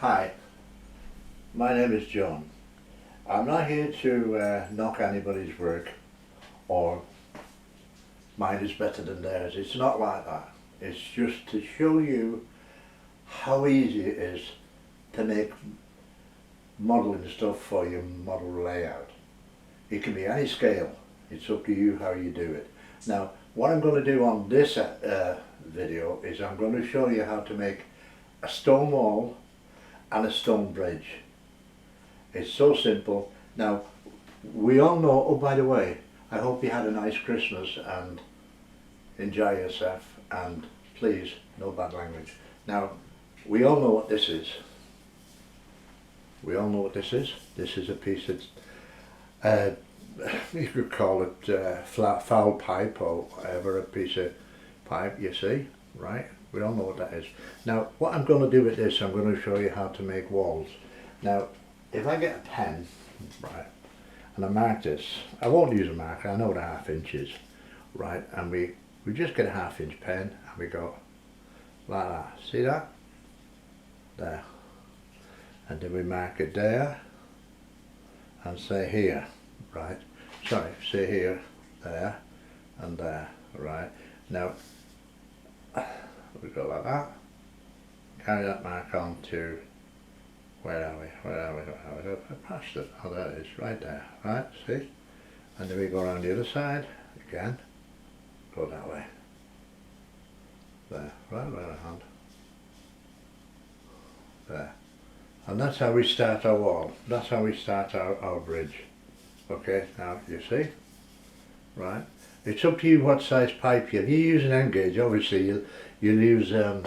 Hi, my name is John. I'm not here to knock anybody's work or mine is better than theirs. It's not like that. It's just to show you how easy it is to make modelling stuff for your model layout. It can be any scale. It's up to you how you do it. Now, what I'm going to do on this video is I'm going to show you how to make a stone wall and a stone bridge. It's so simple. Now, we all know, oh by the way, I hope you had a nice Christmas and enjoy yourself, and please, no bad language. Now, we all know what this is. We all know what this is. This is a piece of, you could call it foul pipe or whatever, a piece of pipe, you see, right? We all know what that is. Now, what I'm going to do with this, I'm going to show you how to make walls. Now, if I get a pen, right, and I mark this, I won't use a marker, I know the 1/2 inches, right, and we just get a 1/2 inch pen and we go like that, see that? There. And then we mark it there and say here, right, sorry, say here, there and there, right. Now, we go like that, carry that mark on to, where are we, I passed it, oh there it is, right there, right, see, and then we go around the other side, again, go that way, there, right around, there, and that's how we start our wall, that's how we start our bridge, okay, now you see, right. It's up to you what size pipe you have. You use an end gauge, obviously you'll use a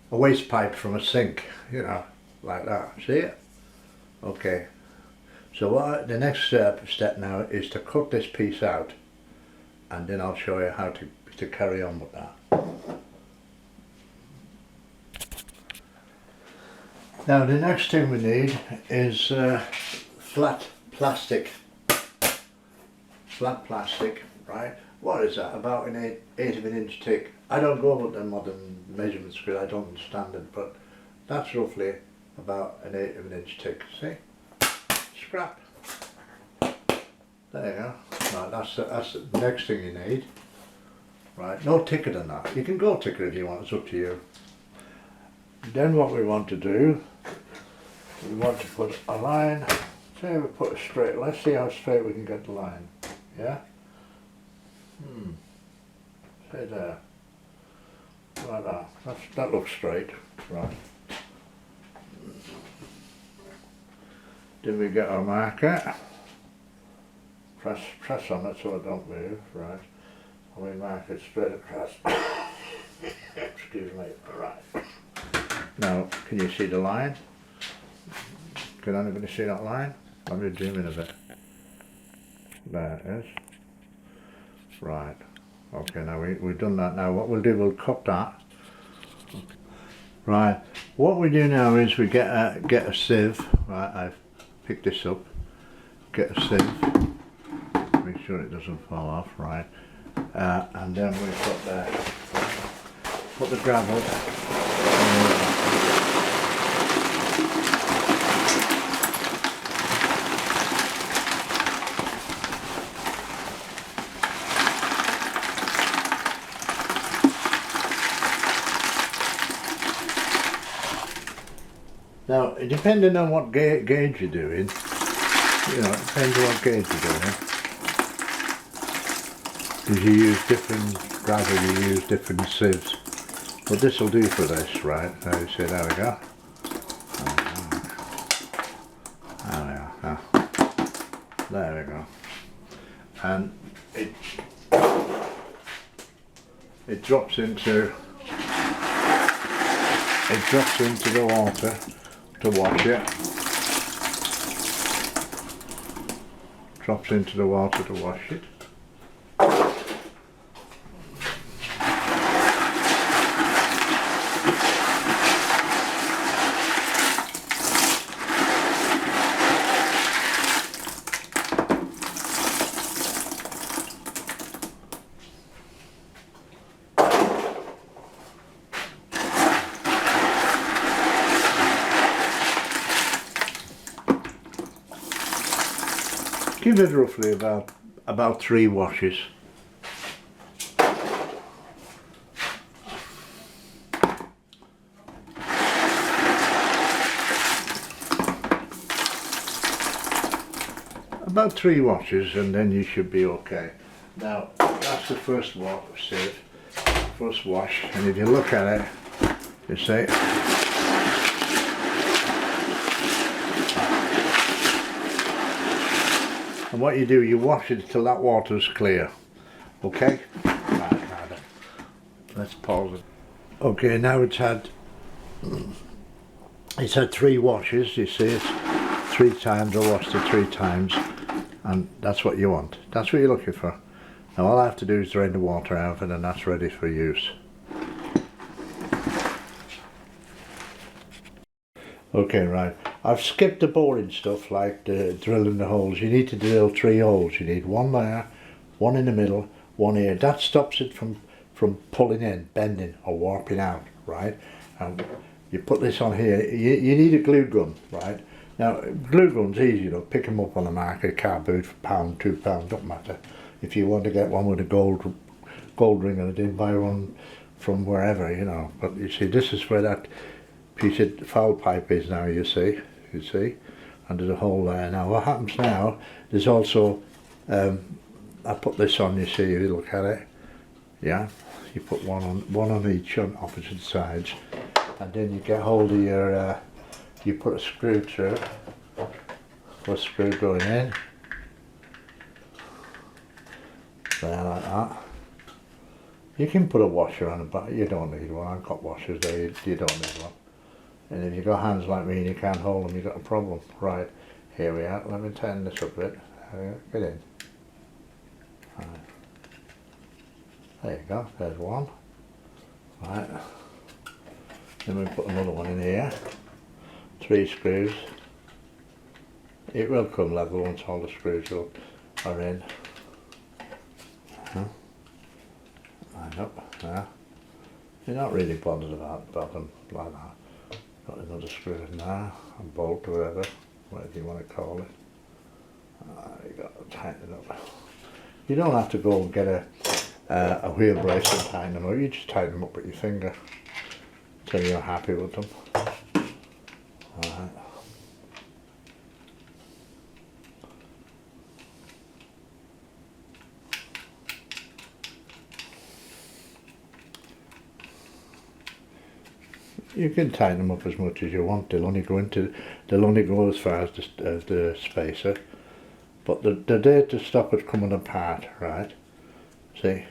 waste pipe from a sink, you know, like that, see it? Okay, so the next step now is to cut this piece out, and then I'll show you how to carry on with that. Now the next thing we need is flat plastic, right? What is that? About an eighth of an inch thick. I don't go with the modern measurements because I don't understand it, but that's roughly about an eighth of an inch thick. See? Scrap. There you go. Right, that's the next thing you need. Right, no thicker than that. You can go thicker if you want, it's up to you. Then what we want to do, we want to put a line. Say we put it straight. Let's see how straight we can get the line. Yeah? Say there. Like that. That looks straight. Right. Then we get our marker. Press on it so it don't move. Right. And we mark it straight across. Excuse me. Right. Now, can you see the line? Can anybody see that line? Let me zoom in a bit. There it is. Right. Okay, now we've done that. Now what we'll do, we'll cut that. Right. What we do now is we get a sieve. Right. I've picked this up. Get a sieve. Make sure it doesn't fall off. Right. And then we put the gravel. Now, depending on what gauge you're doing, you know, it depends on what gauge you're doing. Because you use different gravel, you use different sieves. But this will do for this, right? So you see, there we go. There we are. Now, there we go. And it drops into the water to wash it. Drops into the water to wash it. give it roughly about 3 washes. About 3 washes, and then you should be okay. Now that's the first wash, first wash, and if you look at it, you see. And what you do, you wash it till that water's clear. Okay? Right, now then. Let's pause it. Okay, now it's had 3 washes, you see, it's 3 times. I washed it 3 times, and that's what you want. That's what you're looking for. Now all I have to do is drain the water out of it, and that's ready for use. Okay, right. I've skipped the boring stuff like the drilling the holes. You need to drill 3 holes. You need 1 there, 1 in the middle, 1 here. That stops it from pulling in, bending or warping out, right? And you put this on here. You need a glue gun, right? Now, glue gun's easy, you know, pick them up on the market, car boot for £1, £2, don't matter. If you want to get one with a gold ring on it, then buy one from wherever, you know. But you see, this is where that piece of foul pipe is now, you see, and there's a hole there. Now what happens now, there's also, I put this on, you see, if you look at it, yeah, you put one on each on opposite sides, and then you get hold of your, you put a screw through, put a screw going in, there like that. You can put a washer on it, but you don't need one. I've got washers there, you don't need one. And if you've got hands like me and you can't hold them, you've got a problem. Right, here we are. Let me turn this up a bit. Get in. Right. There you go, there's one. Right. Then we put another one in here. 3 screws. It will come level once all the screws are in. Line up there. You're not really bothered about them like that. Got another screw in there, a bolt or whatever you want to call it. You got to tighten it up. You don't have to go and get a wheel brace and tighten them up. You just tighten them up with your finger until you're happy with them. Alright. You can tighten them up as much as you want. They'll only go as far as the spacer, but they're there to stop it coming apart, right? See?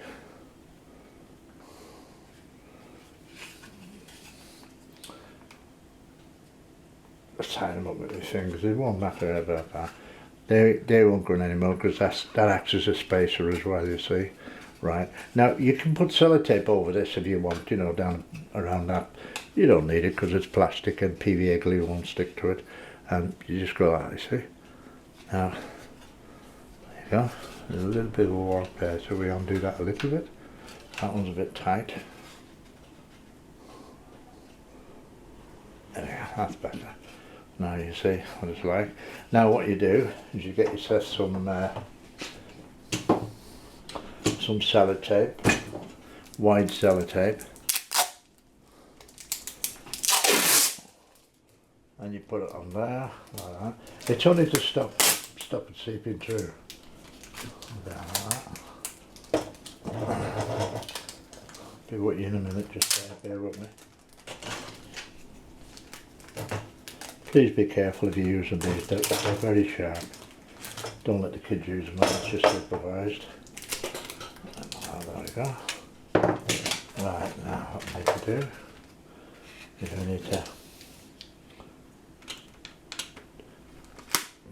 Let's tighten them up with your fingers. It won't matter about that. They won't go in anymore because that acts as a spacer as well, you see. Right. Now you can put sellotape over this if you want, you know, down around that. You don't need it because it's plastic and PVA glue won't stick to it, and you just go like that, you see. Now, there you go. There's a little bit of a warp there, so we undo that a little bit. That one's a bit tight. There we go, that's better. Now you see what it's like. Now what you do is you get yourself some sellotape, wide sellotape, and you put it on there like that. It's only to stop it seeping through. Down like that. Be with you in a minute, just bear with me. Please be careful if you're using these, they're very sharp. Don't let the kids use them, it's just supervised. There we go. Right, now what we need to do is we need to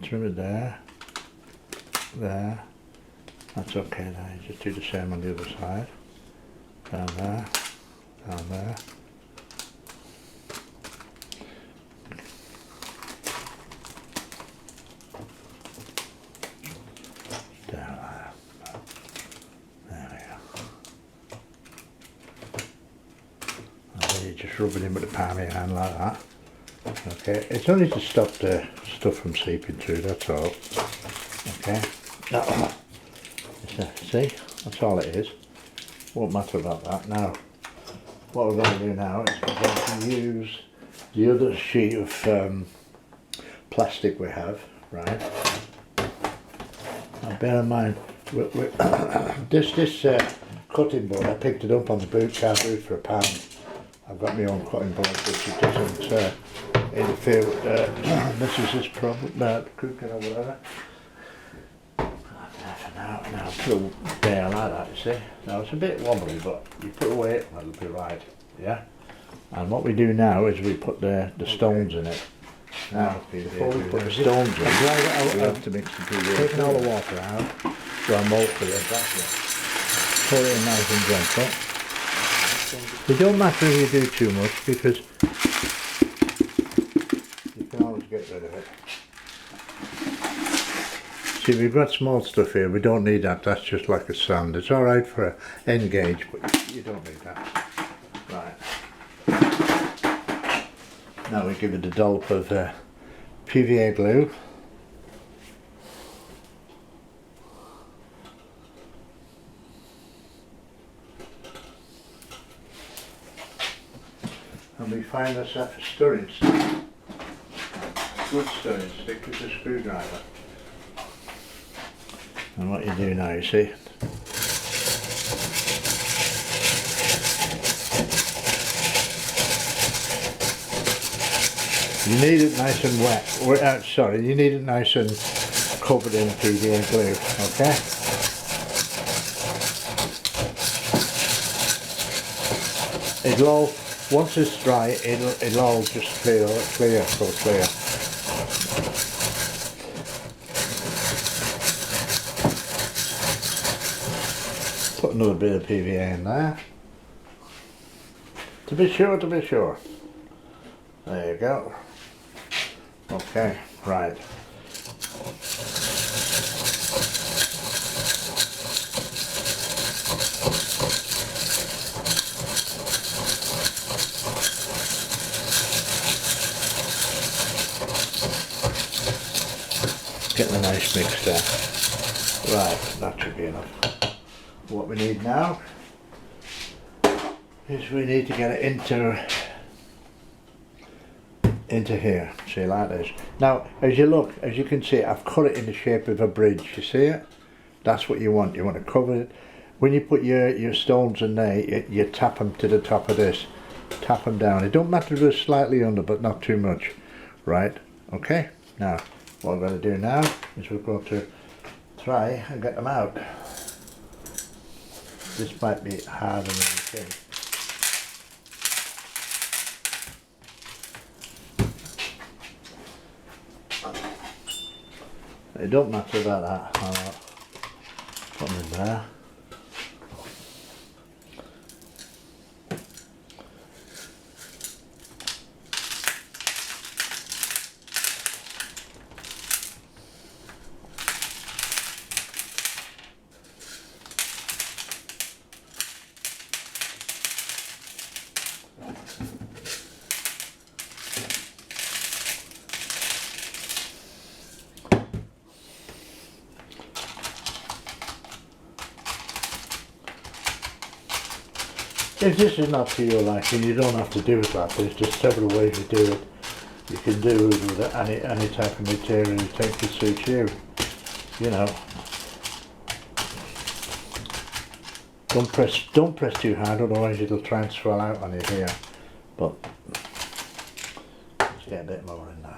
trim it there, that's okay there, you just do the same on the other side, down there, down there. Just rub it in with the palm of your hand like that. Okay, it's only to stop the stuff from seeping through, that's all. Okay, see, that's all it is. Won't matter about that. Now, what we're going to do now is we're going to use the other sheet of plastic we have, right? Now bear in mind, this cutting board, I picked it up on the car boot for £1. I've got my own cutting board which it doesn't interfere with this problem, cooking or whatever. Now put it there like that, you see. Now it's a bit wobbly, but you put away it and it'll be right, yeah? And what we do now is we put the stones in it. Now, before we put the stones in, we have to mix the PVA. Taking all the water out, well, most of it, that's it. Pour it in nice and gentle. It don't matter if you do too much, because you can always get rid of it. See, we've got small stuff here, we don't need that, that's just like a sand. It's alright for an end gauge, but you don't need that. Right. Now we give it a dollop of PVA glue. And we find ourselves a stirring stick. A good stirring stick with a screwdriver. And what you do now, you see, you need it nice and wet, sorry, you need it nice and covered in PVA glue, okay? It'll all, once it's dry, it'll all just clear. Put another bit of PVA in there. To be sure. There you go. Okay, right. Getting a nice mix there. Right, that should be enough. What we need now is we need to get it into here, see, like this. Now as you look, as you can see, I've cut it in the shape of a bridge, you see it? That's what you want to cover it. When you put your stones in there, you tap them to the top of this, tap them down. It don't matter if it's slightly under, but not too much, right? Okay, now what we're going to do now is we're going to try and get them out. This might be harder than you think. It don't matter about that. I'll put them in there. If this is not to your liking, you don't have to do it like this. There's several ways you do it. You can do it with any type of material you think it suits you. You know. Don't press too hard, otherwise it'll try and swell out on you here. But let's get a bit more in there.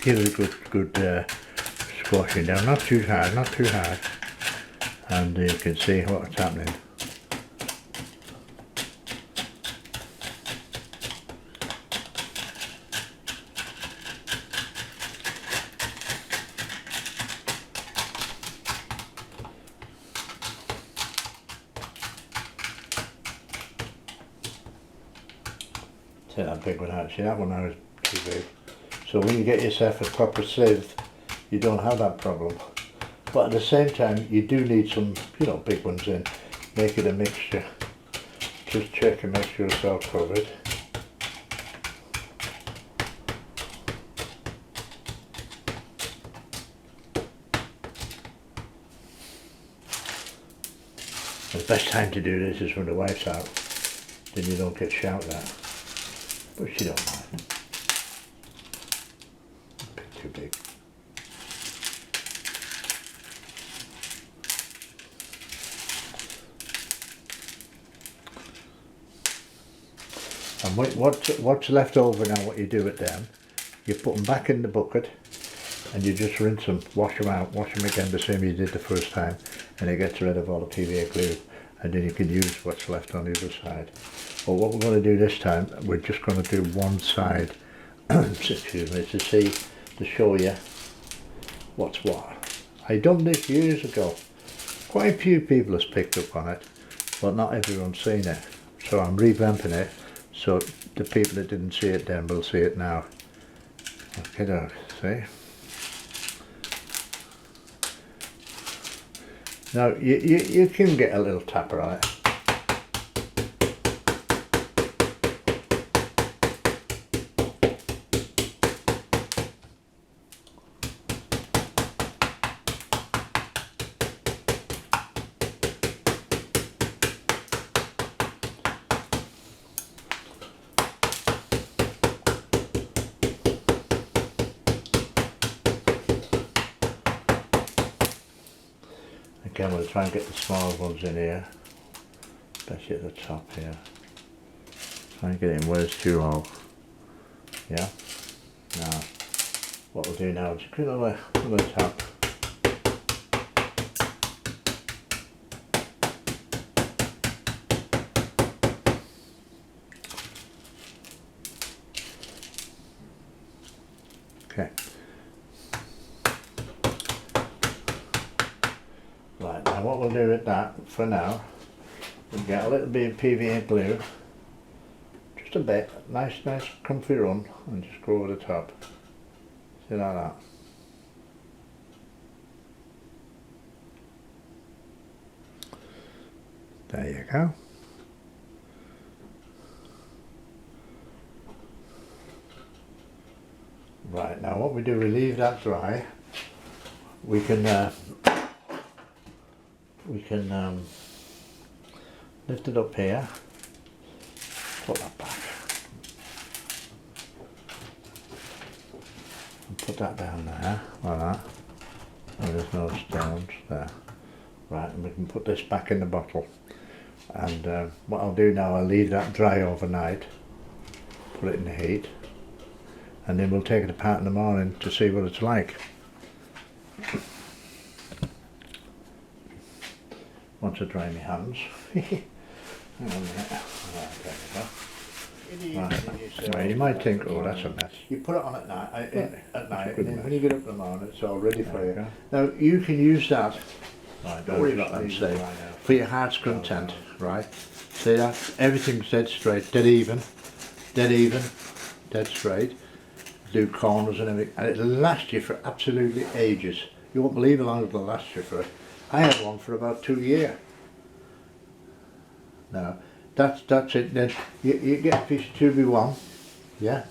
give it a good squashing down, not too hard, not too hard, and you can see what's happening. Take that big one out, see that one now is too big. So when you get yourself a proper sieve, you don't have that problem. But at the same time, you do need some, you know, big ones in. Make it a mixture. Just check and make sure it's all covered. The best time to do this is when the wife's out. Then you don't get shouted at. But she don't mind. A bit too big. And what's left over now, what you do with them, you put them back in the bucket and you just rinse them, wash them out, wash them again the same you did the first time, and it gets rid of all the PVA glue, and then you can use what's left on the other side. But what we're going to do this time, we're just going to do one side, excuse me, to show you what's what. I done this years ago. Quite a few people has picked up on it, but not everyone's seen it. So I'm revamping it, so the people that didn't see it then will see it now. Okay, see? Now you can get a little tapper on it. Again, we'll try and get the small ones in here, especially at the top here. Try and get it in where it's too low. Yeah. Now, what we'll do now is put it on the top. Okay. Right, now what we'll do with that, for now, we'll get a little bit of PVA glue, just a bit, nice comfy run, and just go over the top, see like that. There you go. Right, now what we do, we leave that dry, we can lift it up here, put that back, and put that down there, like that, and there's no stones there. Right, and we can put this back in the bottle, and what I'll do now, I'll leave that dry overnight, put it in the heat, and then we'll take it apart in the morning to see what it's like. Once I dry my hands. Hang on a minute. Right, you might think, oh, that's a mess. You put it on at night, and then when you get up in the morning, it's all ready for you. Now, you can use that, don't worry about them saying, for your hard screen tent, right? See that? Everything's dead straight, dead even, dead straight. Do corners and everything, and it'll last you for absolutely ages. You won't believe how long it'll last you for it. I had one for about 2 years. Now, that's it. Then you get a piece of 2B1, yeah,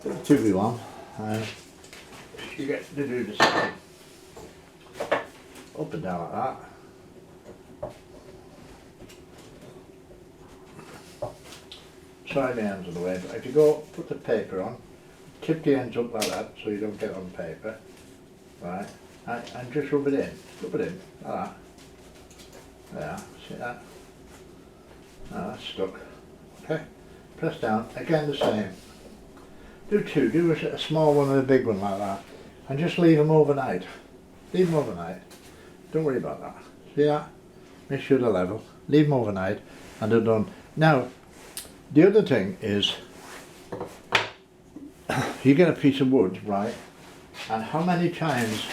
2B1, and you get to do the same, up and down like that. Try the ends of the way, but if you go put the paper on, tip the ends up like that so you don't get on paper, right? And just rub it in, like that. There, see that? Now that's stuck. Okay, press down, again the same. Do two, do a small one and a big one like that, and just leave them overnight. Leave them overnight. Don't worry about that. See that? Make sure they're level. Leave them overnight and they're done. Now, the other thing is, you get a piece of wood, right? And how many times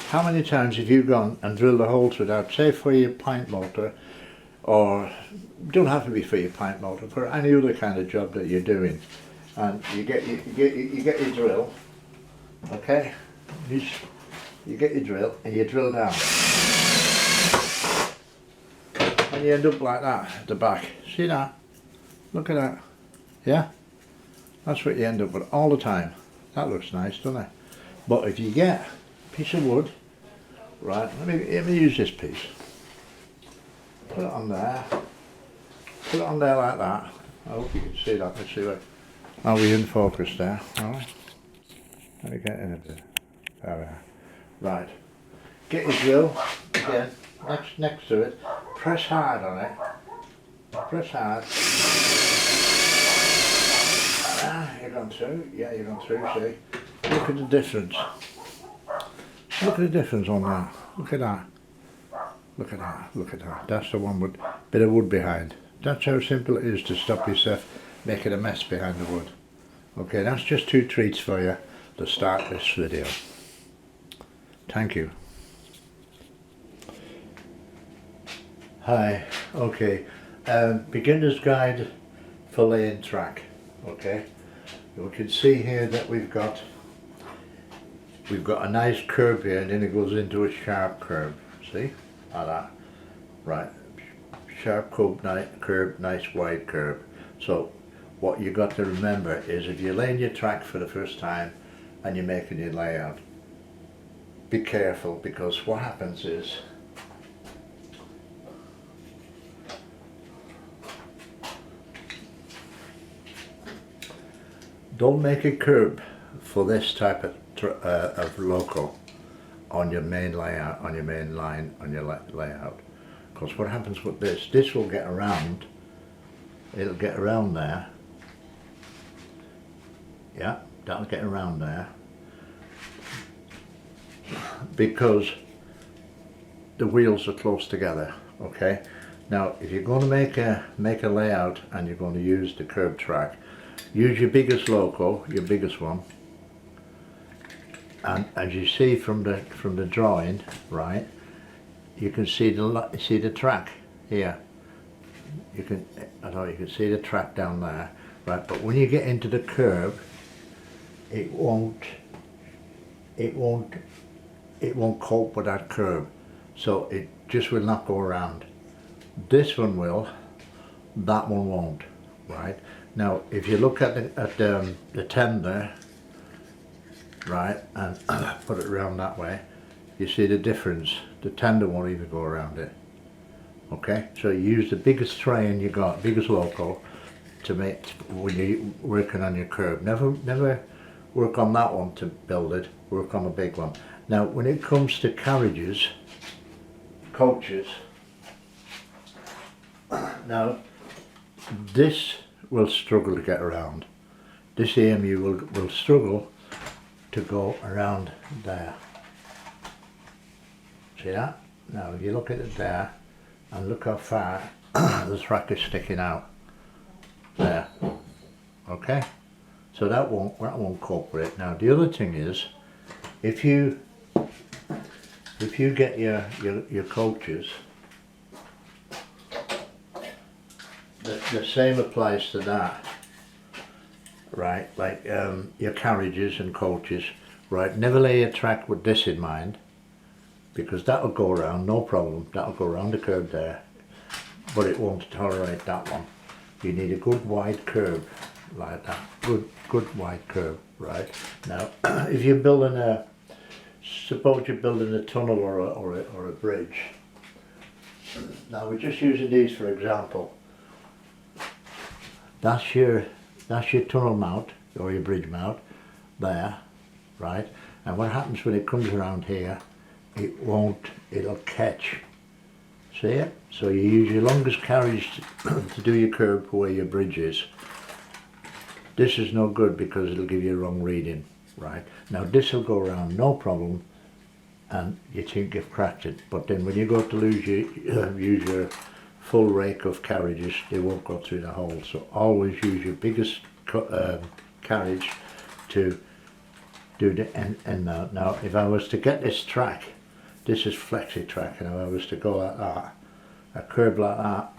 have you gone and drilled a hole through that, say for your pint mortar, or don't have to be for your pint mortar, for any other kind of job that you're doing, and you get your drill, okay? You get your drill and you drill down, and you end up like that at the back. See that? Look at that. Yeah? That's what you end up with all the time. That looks nice, doesn't it? But if you get a piece of wood, right, let me use this piece. Put it on there. Put it on there like that. I hope you can see that. Let's see what. Are we in focus there? Alright. Let me get in a bit. There we are. Right. Get your drill again, next to it. Press hard on it. Press hard. You're going through. Yeah, you're going through, see? Look at the difference. Look at the difference on that. Look at that. Look at that. Look at that. That's the one with a bit of wood behind. That's how simple it is to stop yourself making a mess behind the wood. Okay, that's just two treats for you to start this video. Thank you. Hi. Okay. Beginner's guide for laying track. Okay. We can see here that we've got a nice curve here, and then it goes into a sharp curve. See? Like that. Right. Sharp curve, nice wide curve. So what you got to remember is, if you're laying your track for the first time and you're making your layout, be careful, because what happens is don't make a curb for this type of local on your main layout, on your main line, on your layout. Because what happens with this will get around, it'll get around there. Yeah, that'll get around there. Because the wheels are close together, okay? Now, if you're going to make a layout and you're going to use the curb track, use your biggest loco, your biggest one, and as you see from the drawing, right, you can see the track here. You can see the track down there, right? But when you get into the curb, it won't cope with that curve, so it just will not go around. This one will, that one won't, right? Now, if you look at the tender, right, and put it around that way, you see the difference. The tender won't even go around it. Okay, so you use the biggest train you got, biggest local, to make when you're working on your curve. Never work on that one to build it. Work on a big one. Now, when it comes to carriages, coaches, now this will struggle to get around. This EMU will struggle to go around there. See that? Now, if you look at it there, and look how far the track is sticking out there. Okay, so that won't cope with it. Now, the other thing is, if you get your coaches, the same applies to that, right? Like your carriages and coaches, right? Never lay a track with this in mind, because that'll go around, no problem. That'll go around the curve there, but it won't tolerate that one. You need a good wide curve like that. Good wide curve, right? Now, if you're building suppose you're building a tunnel or a bridge. Now, we're just using these for example. That's your tunnel mount or your bridge mount there, right? And what happens when it comes around here, it'll catch. See it? So you use your longest carriage to do your curve where your bridge is. This is no good because it'll give you a wrong reading, right? Now this will go around no problem and you think you've cracked it, but then when you go to use your full rake of carriages, they won't go through the hole. So always use your biggest carriage to do the end mount. Now if I was to get this track, this is flexi track, and if I was to go like that, a curve like that,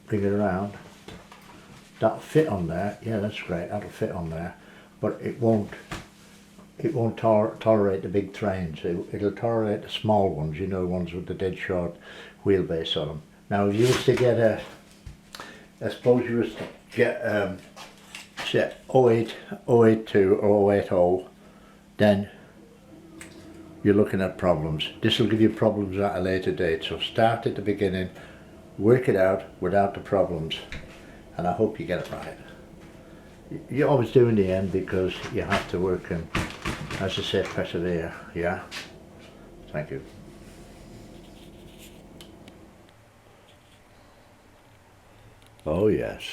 bring it around, that'll fit on there. Yeah, that's great, that'll fit on there, but it won't tolerate the big trains. It'll tolerate the small ones, you know, ones with the dead short wheelbase on them. Now if you was to get I suppose you was to get say 082 or 080, then you're looking at problems. This will give you problems at a later date, so start at the beginning, work it out without the problems, and I hope you get it right. You always do in the end because you have to work and, as I say, persevere. Yeah? Thank you. Oh yes.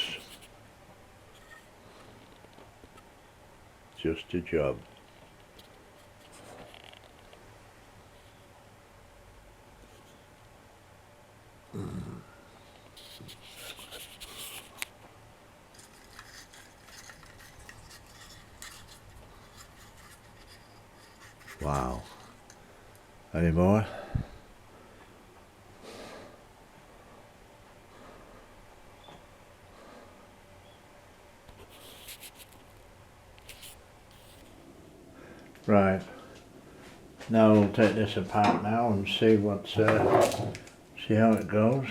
Just a job. Wow. Any more? Right. Now we'll take this apart now and see what's see how it goes.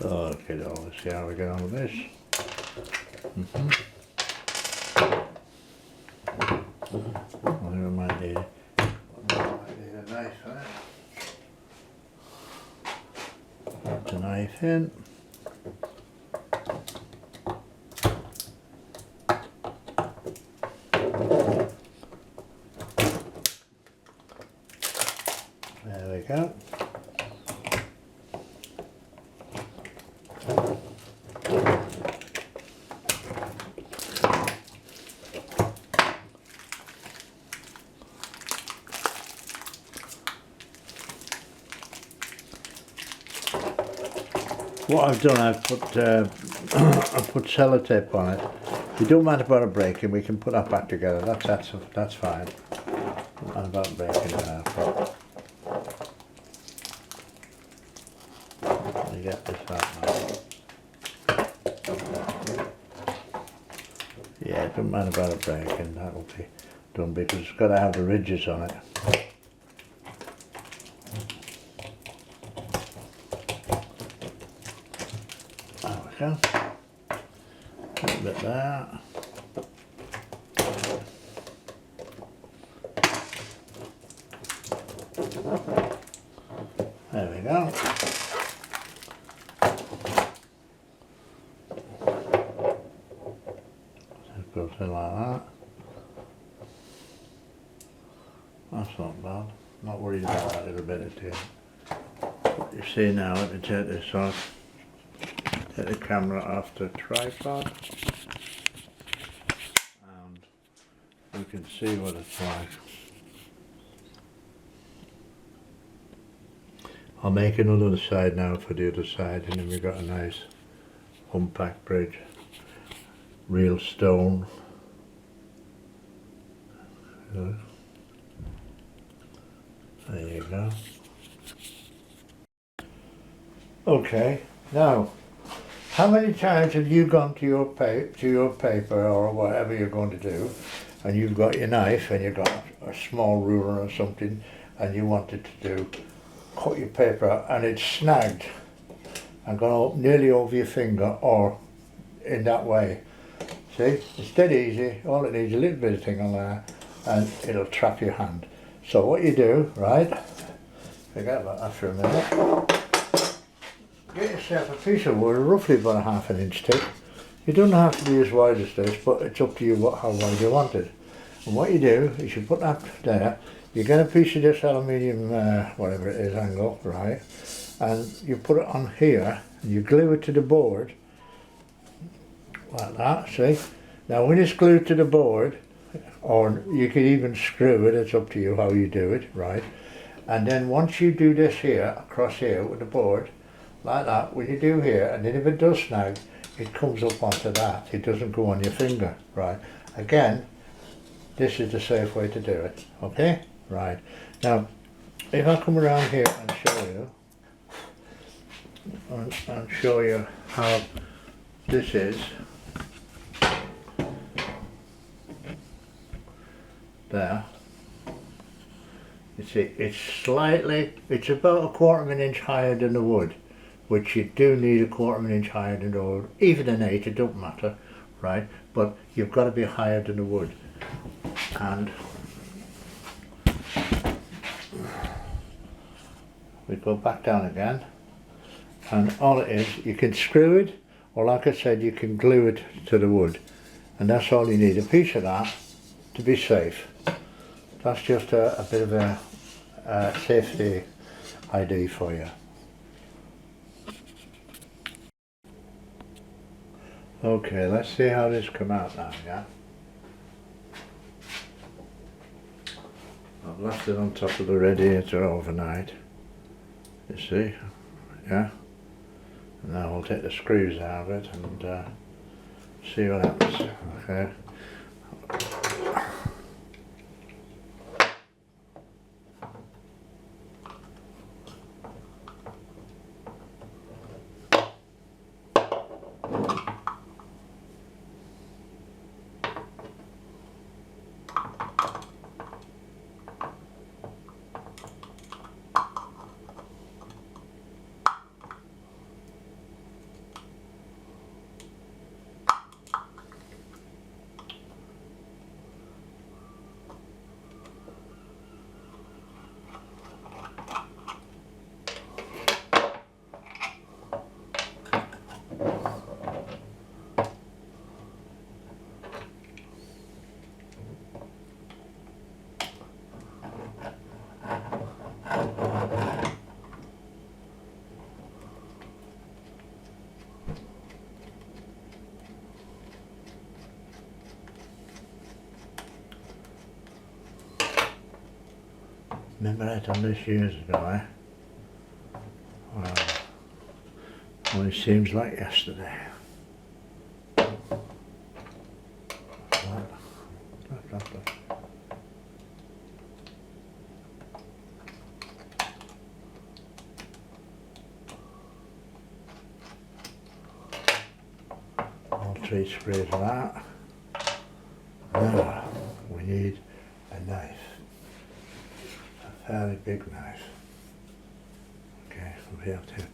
Okay, let's see how we get on with this. I think we might need a knife for that. Put the knife in. There we go. What I've done, I've put put sellotape on it. It don't matter about it breaking. We can put that back together. That's fine. Don't matter about breaking it out. Let me get this out now. Yeah, it don't matter about it breaking. That will be done because it's got to have the ridges on it. A little bit there. There we go. So it goes in like that. That's not bad. Not worried about that little bit at the end. What you see now, let me take this off. Take the camera off the tripod and you can see what it's like. I'll make another side now for the other side, and then we've got a nice humpback bridge. Real stone. There you go. Okay, now how many times have you gone to your paper or whatever you're going to do, and you've got your knife and you've got a small ruler or something, and you wanted to cut your paper out and it's snagged and gone up nearly over your finger or in that way. See, it's dead easy, all it needs is a little bit of thing on there and it'll trap your hand. So what you do, right, forget about that for a minute, get yourself a piece of wood, roughly about a ½ inch thick. It doesn't have to be as wide as this, but it's up to you how wide you want it. And what you do is you put that there, you get a piece of this aluminium, whatever it is, angle, right, and you put it on here, and you glue it to the board, like that, see? Now when it's glued to the board, or you could even screw it, it's up to you how you do it, right? And then once you do this here, across here with the board, like that, when you do here, and then if it does snag, it comes up onto that, it doesn't go on your finger, right? Again, this is the safe way to do it, okay? Right, now, if I come around here and show you, and show you how this is, there, you see, it's about a ½ inch higher than the wood, which you do need a ½ inch higher than the wood, even an 8, it don't matter, right? But you've got to be higher than the wood. And we go back down again, and all it is, you can screw it, or like I said, you can glue it to the wood, and that's all you need, a piece of that to be safe. That's just a bit of a safety idea for you. Okay, let's see how this come out now, yeah? I've left it on top of the radiator overnight, you see, yeah? And now we'll take the screws out of it and see what happens, okay? Remember I done this years ago, eh? Well, only seems like yesterday. All 3 sprays of that. Now we need a knife. Fairly big knife. Okay, we'll be able to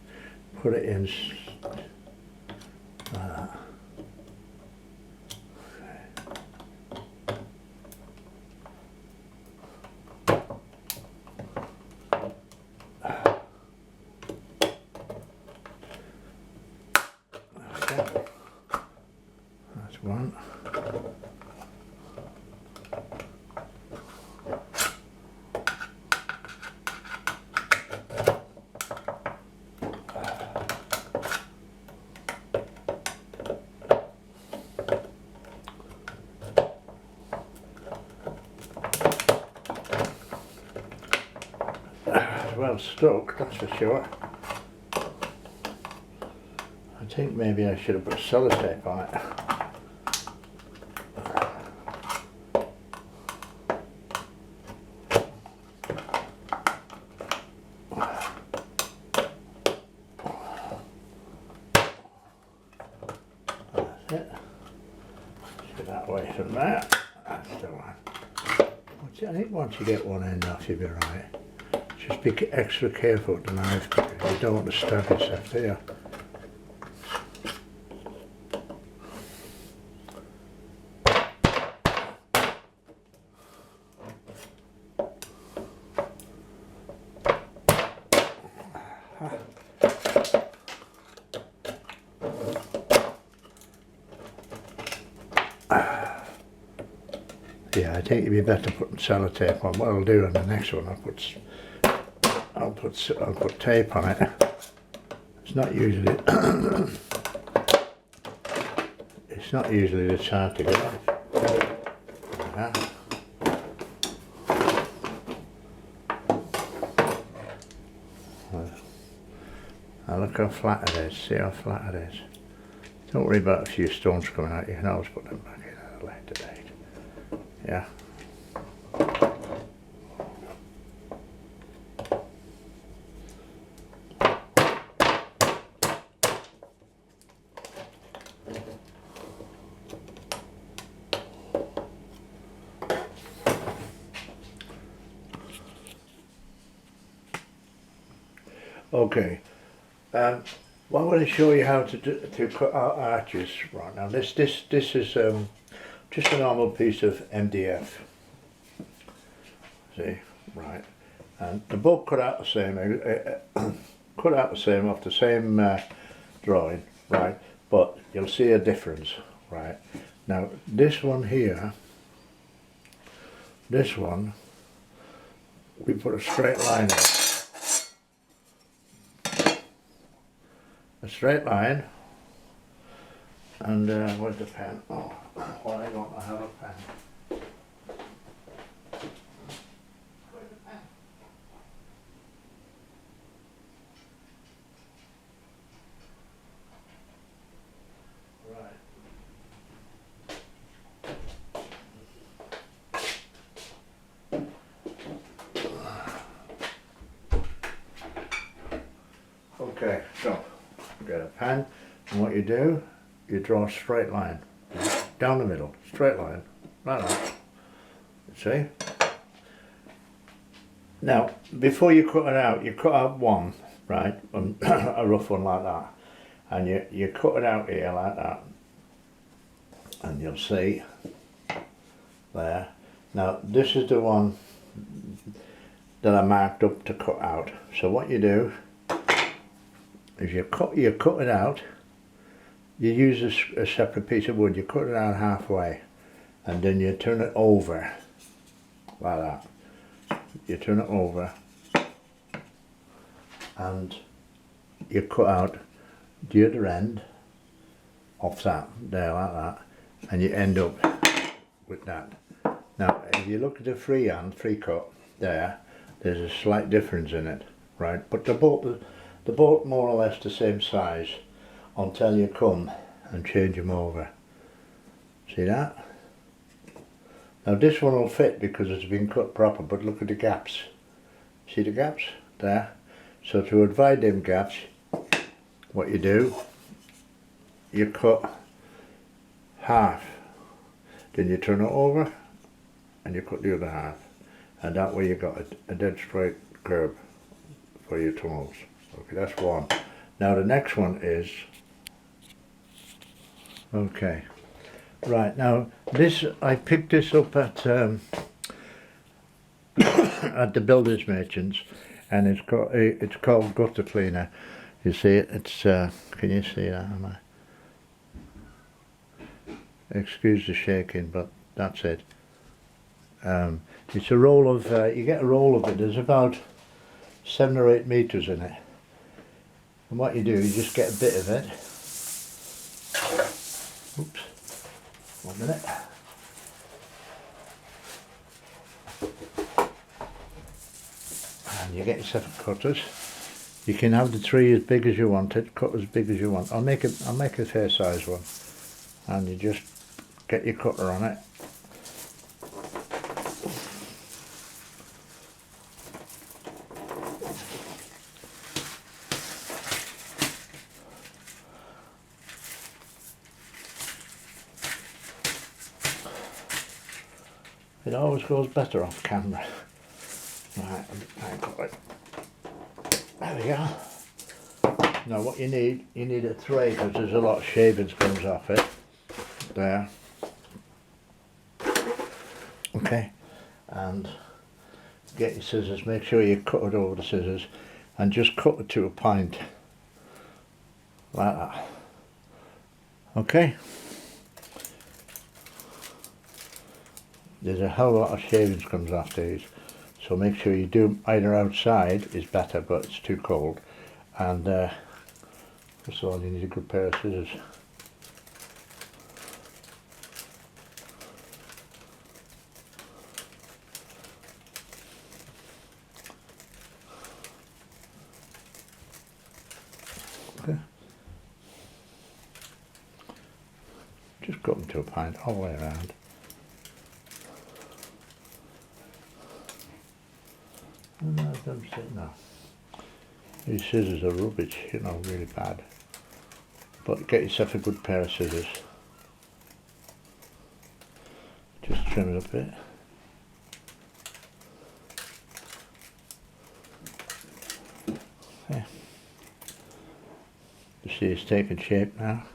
put it in like that. Okay. That's one. Well stuck, that's for sure. I think maybe I should have put sellotape on it. That's it. So that way from there. That's the one. I think once you get one end off, you'll be right. Just be extra careful with the knife because you don't want to stab yourself here. Yeah, I think it'd be better putting sellotape on. What I'll do on the next one, I'll put tape on it. It's not usually this hard to get off. Now look how flat it is. See how flat it is. Don't worry about a few stones coming out. You can always put them back in at a later date. Yeah. Okay. Well, I'm going to show you how to cut out arches right now. This is just a normal piece of MDF. See, right, and the book cut out the same off the same drawing, right? But you'll see a difference, right? Now this one here, this one, we put a straight line in. A straight line, and where's the pen? Oh, why don't I have a pen? Where's the pen? Right. Okay, so get a pen, and what you do, you draw a straight line down the middle, straight line, like that. See? Now, before you cut it out, you cut out one, right, a rough one like that, and you cut it out here like that, and you'll see there. Now, this is the one that I marked up to cut out. So what you do is you cut it out. You use a separate piece of wood. You cut it out halfway, and then you turn it over like that. You turn it over, and you cut out the other end off that there like that, and you end up with that. Now, if you look at the free cut there, there's a slight difference in it, right? But they're both more or less the same size until you come and change them over. See that? Now this one will fit because it's been cut proper, but look at the gaps. See the gaps? There. So to avoid them gaps, what you do, you cut half, then you turn it over and you cut the other half, and that way you got a dead straight curve for your tunnels. Okay, that's one. Now the next one is, okay, right, now this, I picked this up at at the builders merchants, and it's called gutter cleaner. You see it? It's can you see that? Am I? Excuse the shaking, but that's it. It's a roll of you get a roll of it. There's about 7 or 8 meters in it. And what you do, you just get a bit of it. Oops, 1 minute. And you get yourself a cutters. You can have the tree as big as you want it, cut as big as you want. I'll make a fair size one. And you just get your cutter on it. It always goes better off camera. Right, I got it. There we go. Now what you need a tray, because there's a lot of shavings comes off it. There. Okay. And get your scissors, make sure you cut it over the scissors and just cut it to a point. Like that. Okay. There's a hell of a lot of shavings comes off these. So make sure you do either outside is better, but it's too cold. And first of all, you need a good pair of scissors. Okay. Just cut them to a point all the way around. No, don't say no. These scissors are rubbish, you know, really bad. But get yourself a good pair of scissors. Just trim it a bit. Okay. You see it's taking shape now.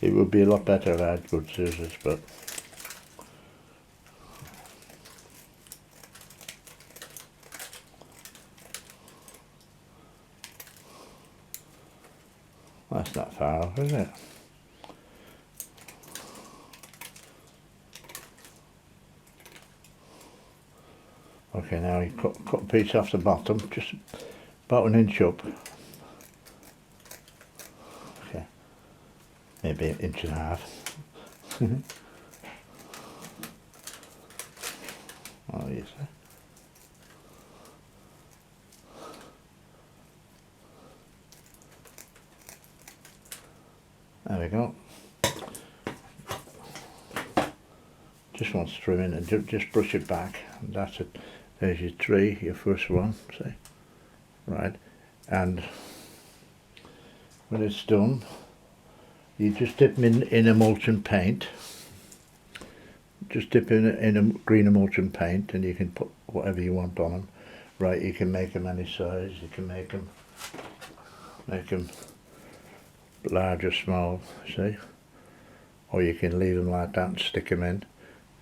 It would be a lot better if I had good scissors, but that's not far off, is it? Okay, now you cut a piece off the bottom, just about an inch up. Okay, maybe an inch and a half. Oh, yes. There we go. Just want to trim in and just brush it back. And that's it. There's your tree, your first one. See, right. And when it's done, you just dip them in emulsion paint. Just dip in a green emulsion paint, and you can put whatever you want on them. Right, you can make them any size. You can make them large or small, see, or you can leave them like that and stick them in.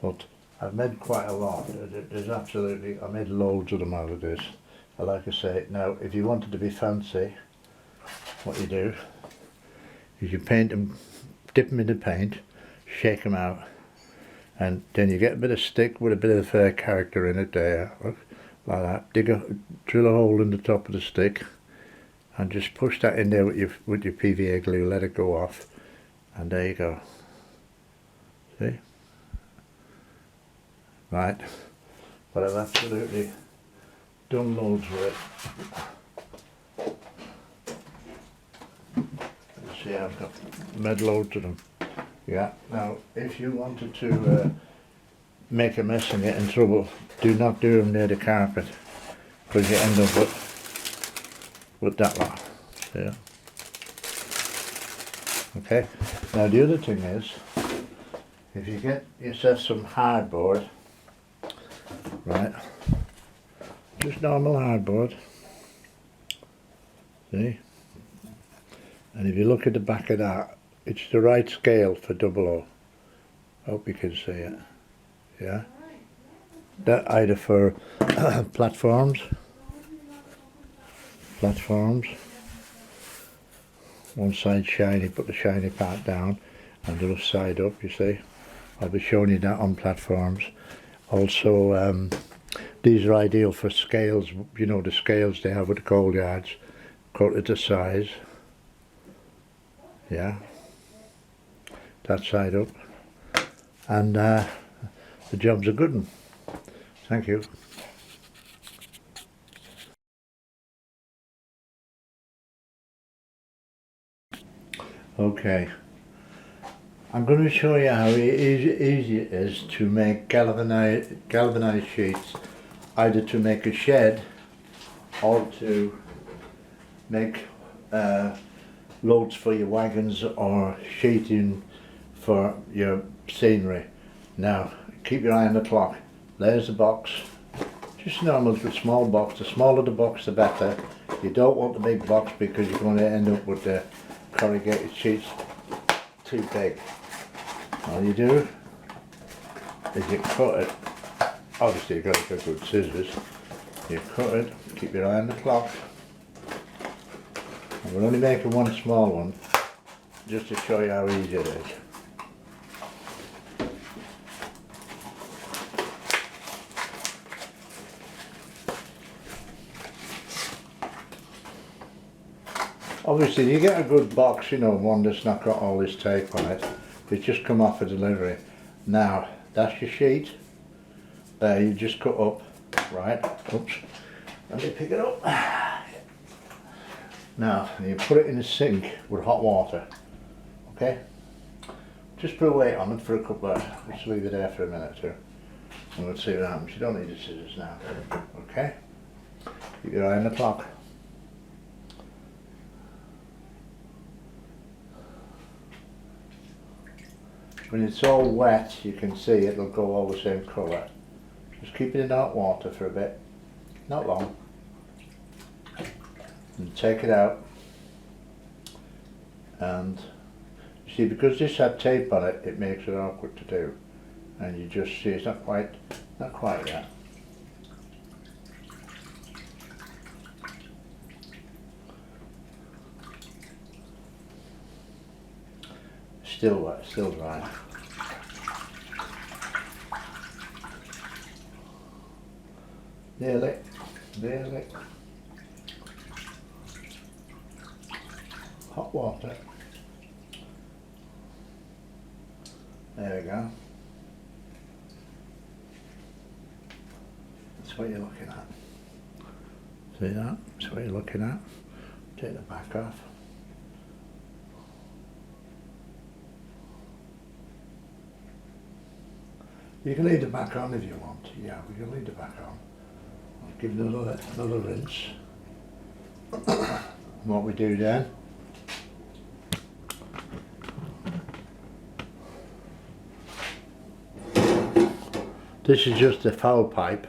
But I've made quite a lot. There's absolutely, I made loads of them out of this. Like I say, now if you wanted to be fancy, what you do is you paint them, dip them in the paint, shake them out, and then you get a bit of stick with a bit of character in it there, look, like that. Drill a hole in the top of the stick, and just push that in there with your PVA glue. Let it go off, and there you go. See, right? But I've absolutely done loads with it. See, I've got made loads of them. Yeah. Now, if you wanted to make a mess and get in trouble, do not do them near the carpet, because you end up with that lot. Yeah. Okay. Now the other thing is, if you get yourself some hardboard, right? Just normal hardboard. See? And if you look at the back of that, it's the right scale for 00. Hope you can see it. Yeah? That either for platforms, one side shiny, put the shiny part down, and the other side up, you see? I'll be showing you that on platforms. Also, these are ideal for scales, you know, the scales they have at the coal yards, cut it to size. Yeah, that side up, and the job's a good one. Thank you. Okay, I'm going to show you how easy it is to make galvanized sheets, either to make a shed or to make loads for your wagons or sheeting for your scenery. Now, keep your eye on the clock. There's the box. Just normal, small box. The smaller the box, the better. You don't want the big box because you're going to end up with the corrugated sheets too big. All you do is you cut it. Obviously you've got to get good scissors. You cut it, keep your eye on the clock. And we're only making one small one just to show you how easy it is. Obviously you get a good box, you know, one that's not got all this tape on it. It's just come off a delivery. Now, that's your sheet. There, you just cut up, right? Oops, let me pick it up. Now, you put it in a sink with hot water, okay? Just put a weight on it for a couple of, just leave it there for a minute or two. And we'll see what happens. You don't need the scissors now, okay? Keep your eye on the clock. When it's all wet, you can see it'll go all the same colour. Just keep it in hot water for a bit, not long. And take it out. And you see, because this had tape on it, it makes it awkward to do. And you just see it's not quite yet. Still wet, still dry. Nearly. Hot water. There we go. That's what you're looking at. See that? That's what you're looking at. Take the back off. You can leave the back on if you want. Yeah, we can leave the back on. I'll give it another rinse. What we do then, this is just a foul pipe,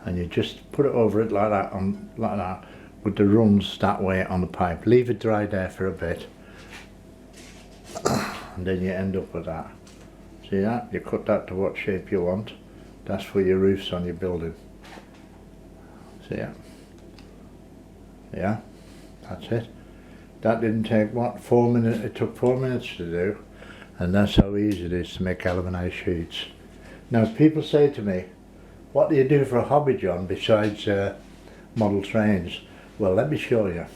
and you just put it over it like that, like that, with the runs that way on the pipe. Leave it dry there for a bit, and then you end up with that. See that? You cut that to what shape you want. That's for your roofs on your building. See that? Yeah, that's it. That didn't take, what, 4 minutes? It took 4 minutes to do, and that's how easy it is to make galvanized sheets. Now, people say to me, what do you do for a hobby, John, besides model trains? Well, let me show you.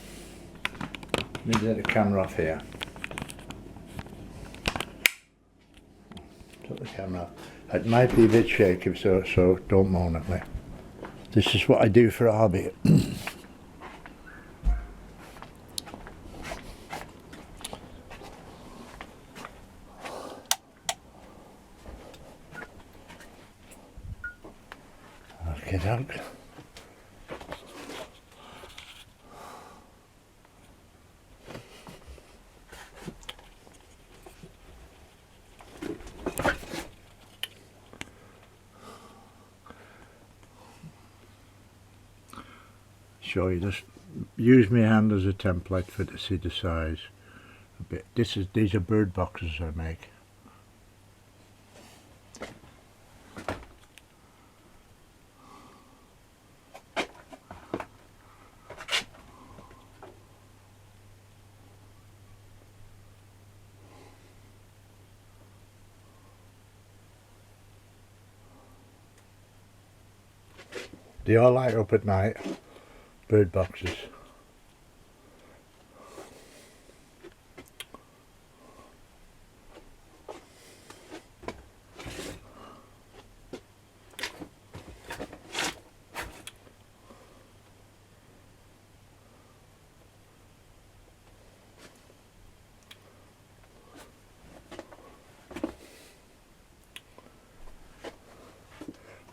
Let me get the camera off here. Put the camera off. It might be a bit shaky, so don't moan at me. This is what I do for a hobby. Okay, doke. Show you, just use my hand as a template for to see the size a bit. These are bird boxes I make. They all light up at night, bird boxes.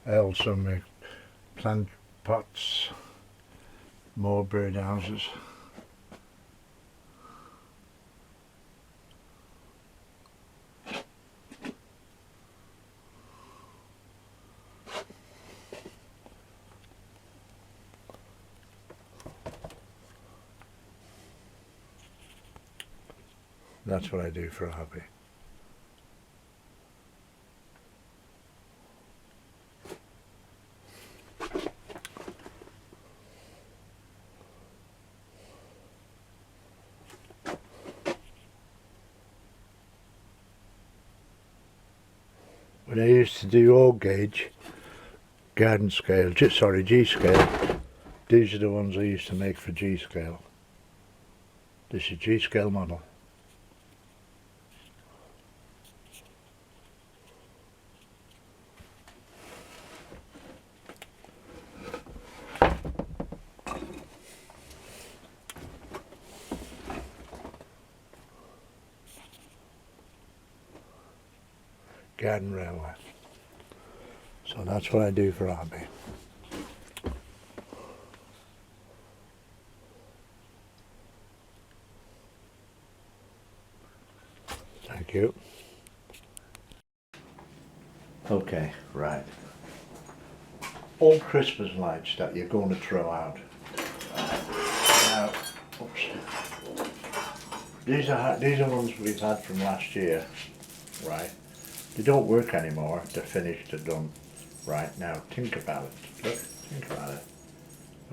I also make plant pots, more bird houses. That's what I do for a hobby. When I used to do all gauge, garden scale, sorry, G scale, these are the ones I used to make for G scale. This is G scale model. Garden railway. So that's what I do for a hobby. Thank you. Okay, right. All Christmas lights that you're going to throw out. Now, oops. These are ones we've had from last year, right? They don't work anymore. They're finished. They're done. Right now, think about it. Look, think about it.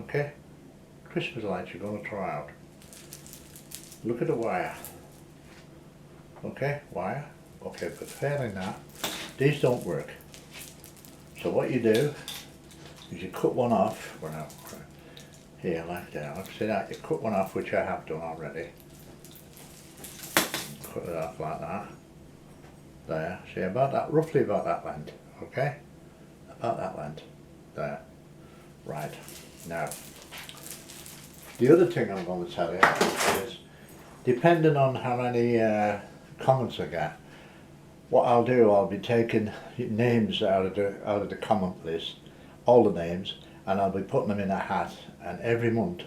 Okay? Christmas lights you're going to throw out. Look at the wire. Okay, wire. Okay, but failing that, these don't work. So what you do is you cut one off. Well, here, like that. See that? You cut one off, which I have done already. Cut it off like that. There. See, about that, roughly about that length. Okay? About that length. There. Right. Now, the other thing I'm going to tell you is, depending on how many comments I get, what I'll do, I'll be taking names out of the comment list, all the names, and I'll be putting them in a hat, and every month,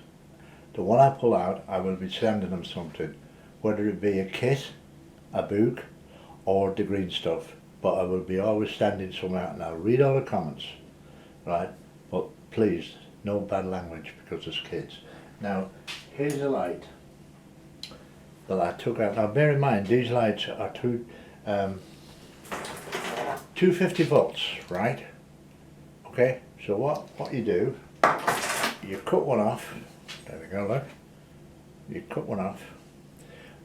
the one I pull out, I will be sending them something, whether it be a kit, a book, or the green stuff, but I will be always sending some out, and I'll read all the comments, right? But please, no bad language, because there's kids. Now, here's a light that I took out. Now bear in mind, these lights are 250 volts, right? Okay, so what you do, you cut one off. There we go, look. You cut one off.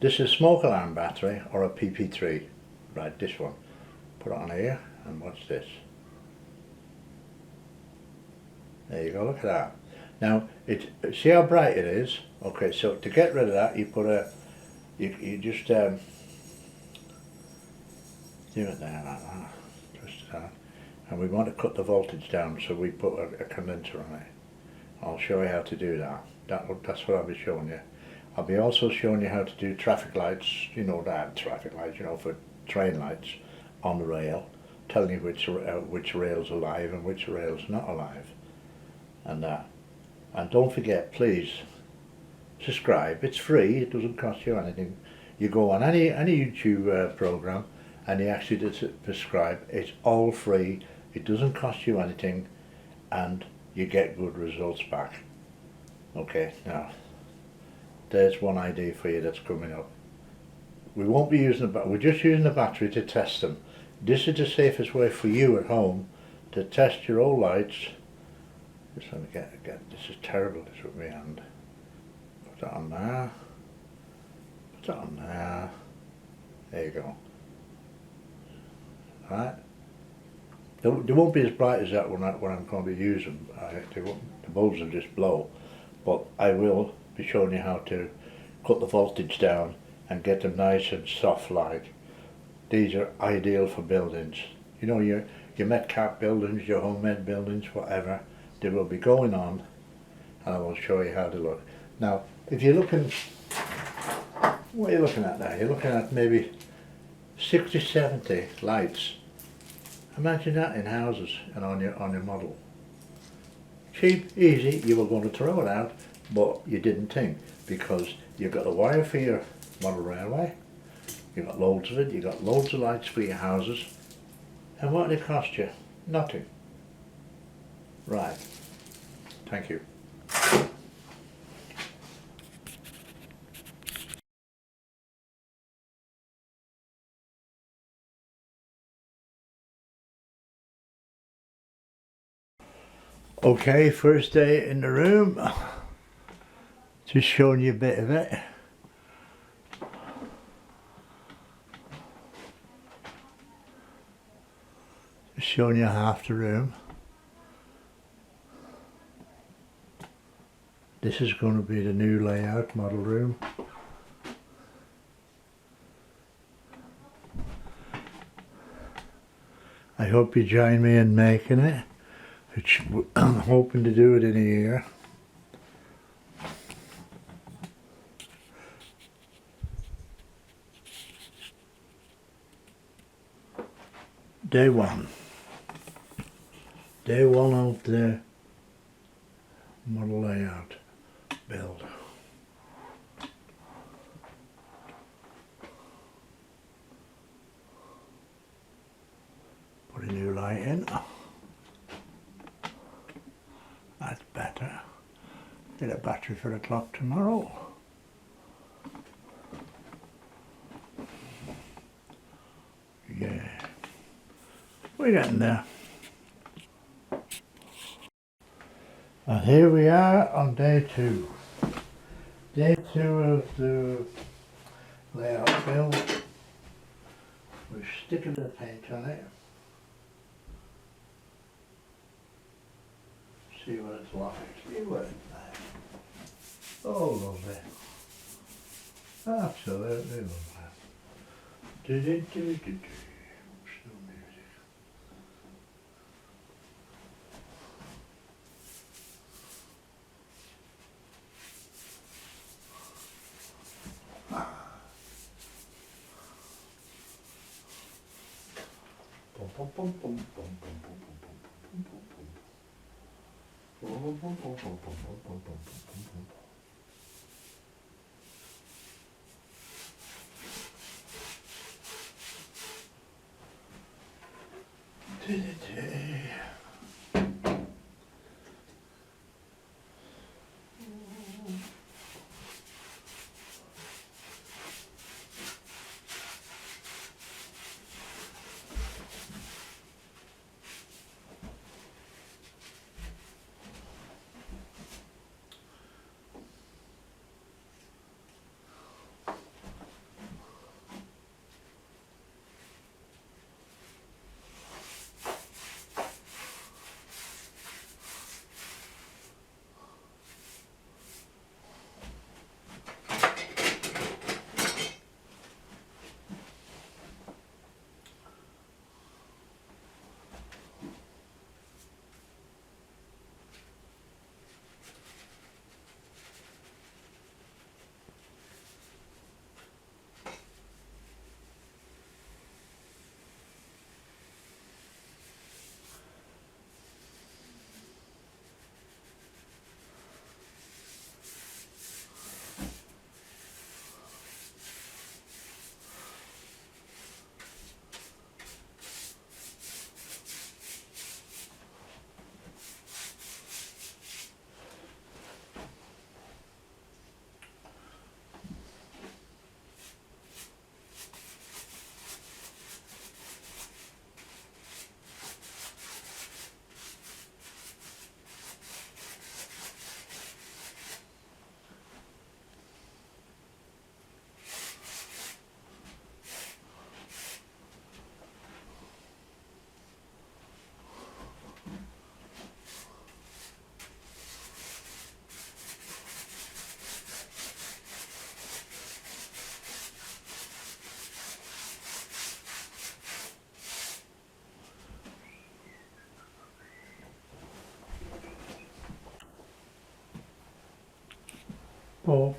This is a smoke alarm battery or a PP3. Right, this one. Put it on here, and watch this. There you go, look at that. Now, see how bright it is? Okay, so to get rid of that, you put you just do it there like that. Twist it out. And we want to cut the voltage down, so we put a condenser on it. I'll show you how to do that. That's what I'll be showing you. I'll be also showing you how to do traffic lights, you know that, traffic lights, you know, for train lights on the rail, telling you which rail's alive and which rail's not alive. And that. And don't forget, please, subscribe. It's free, it doesn't cost you anything. You go on any YouTube program and you actually subscribe. It's all free, it doesn't cost you anything, and you get good results back. Okay, now, there's one idea for you that's coming up. We won't be using we're just using the battery to test them. This is the safest way for you at home to test your old lights. Just let me get this is terrible, this with my hand. Put that on there. Put that on there. There you go. Right? They won't be as bright as that when I'm going to use them. The bulbs will just blow. But I will be showing you how to cut the voltage down and get them nice and soft like. These are ideal for buildings. You know, your Metcalf buildings, your homemade buildings, whatever, they will be going on, and I will show you how to look. Now, if you're looking, what are you looking at now? You're looking at maybe 60, 70 lights. Imagine that in houses and on your model. Cheap, easy, you were going to throw it out, but you didn't think, because you've got a wire for your model railway, you've got loads of it, you've got loads of lights for your houses, and what did it cost you? Nothing. Right. Thank you. Okay, first day in the room. Just showing you a bit of it. Just showing you half the room. This is going to be the new layout model room. I hope you join me in making it. I'm hoping to do it in a year. Day one. Day one of the model layout build. Put a new light in. That's better. Get a battery for the clock tomorrow. Yeah. We're getting there. And here we are on day two. Day two of the layout build. We're sticking the paint on it. See what it's like. See what it's like. Oh, lovely. Absolutely lovely. Still music. Bum, bum, bum, bum, bum, bum, bum, bum, bum, bum, bum, bum. Oh.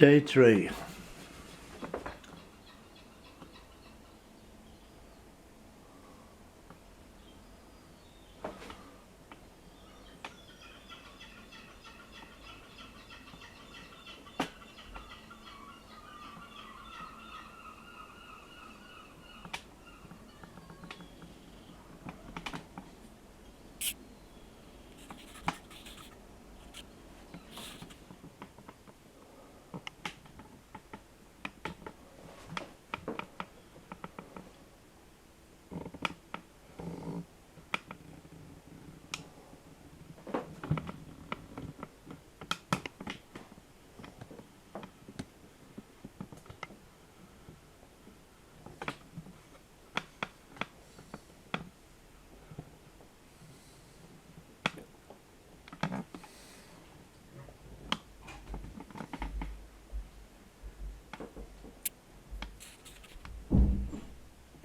Day 3.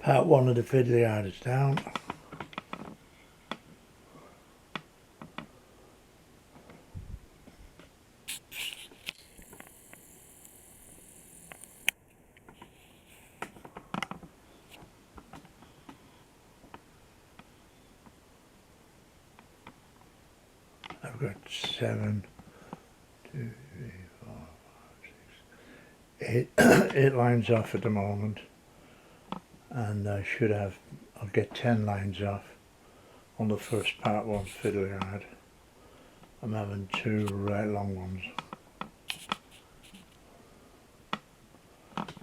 Part 1 of the fiddly yard is down. I've got 7, 2, 3, 4, 5, 6, 8 lines off at the moment, and I'll get 10 lines off on the first part 1 fiddle yard. I'm having 2 right long ones.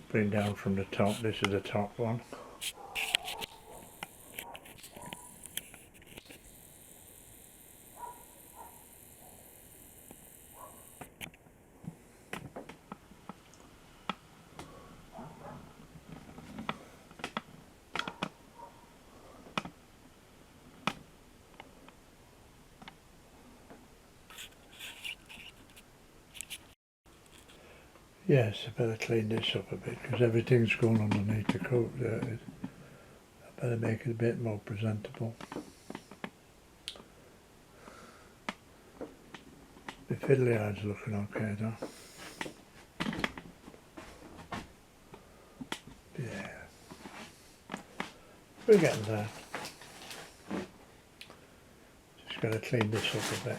Bring down from the top, this is the top one. Yes, I better clean this up a bit because everything's going underneath the coat there. I better make it a bit more presentable. The fiddle yard's looking okay though. Yeah, we're getting there. Just got to clean this up a bit.